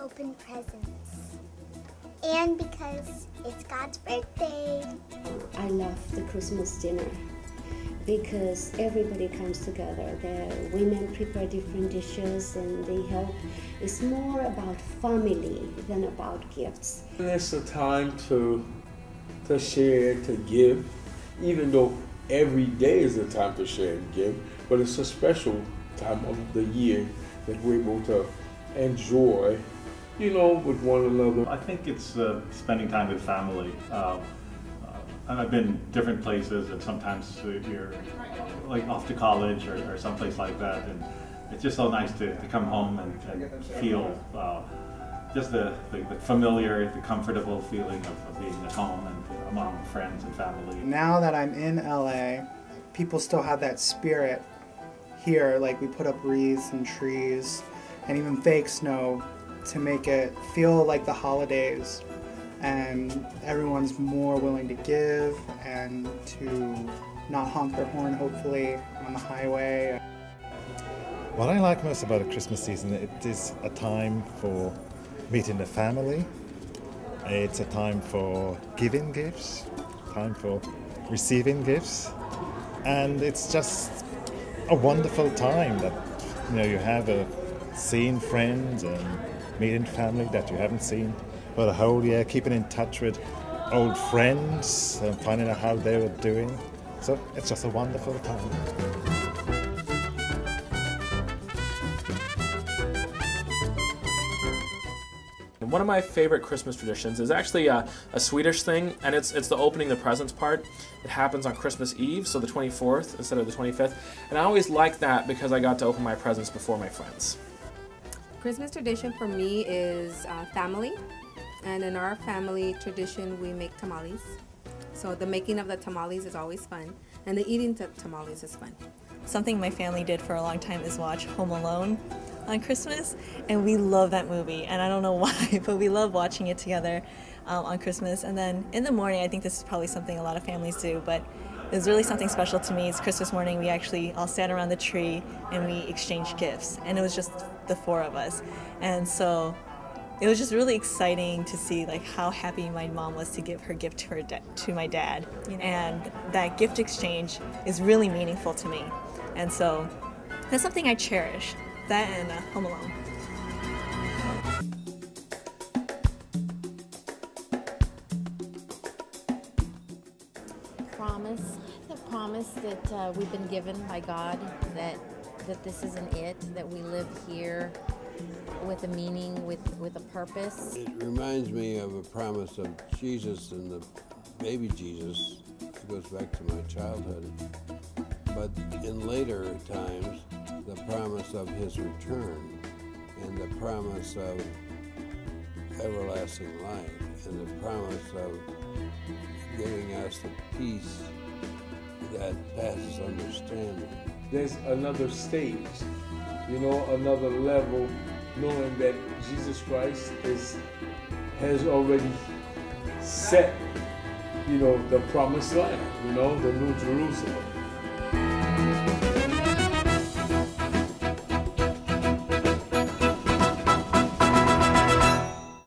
open presents. And because it's God's birthday. I love the Christmas dinner because everybody comes together. The women prepare different dishes and they help. It's more about family than about gifts. It's a time to share, to give, even though every day is a time to share and give, but it's a special time of the year that we're able to enjoy, with one another. I think it's spending time with family. I've been different places, and sometimes you're like off to college or someplace like that, and it's just so nice to come home and feel just the familiar, the comfortable feeling of being at home and among friends and family. Now that I'm in LA, people still have that spirit here. Like, we put up wreaths and trees and even fake snow to make it feel like the holidays, and everyone's more willing to give and to not honk their horn, hopefully, on the highway. What I like most about the Christmas season, it is a time for meeting the family. It's a time for giving gifts, time for receiving gifts, and it's just a wonderful time that you have seeing friends and meeting family that you haven't seen for the whole year, keeping in touch with old friends and finding out how they were doing. So it's just a wonderful time. One of my favorite Christmas traditions is actually a Swedish thing, and it's the opening the presents part. It happens on Christmas Eve, so the 24th instead of the 25th, and I always like that because I got to open my presents before my friends. Christmas tradition for me is family, and in our family tradition we make tamales. So the making of the tamales is always fun, and the eating tamales is fun. Something my family did for a long time is watch Home Alone on Christmas, and we love that movie, and I don't know why, but we love watching it together on Christmas. And then in the morning, I think this is probably something a lot of families do, but it was really something special to me. It's Christmas morning, we actually all sat around the tree and we exchanged gifts, and it was just the four of us. And so it was just really exciting to see how happy my mom was to give her gift to my dad. And that gift exchange is really meaningful to me. And so that's something I cherish, that and Home Alone. The promise that we've been given by God, that this isn't it, that we live here with a meaning, with a purpose. It reminds me of a promise of Jesus and the baby Jesus. It goes back to my childhood. But in later times, the promise of his return and the promise of everlasting life and the promise of giving us the peace that passes understanding. There's another stage, another level, knowing that Jesus Christ has already set, the promised land, the New Jerusalem.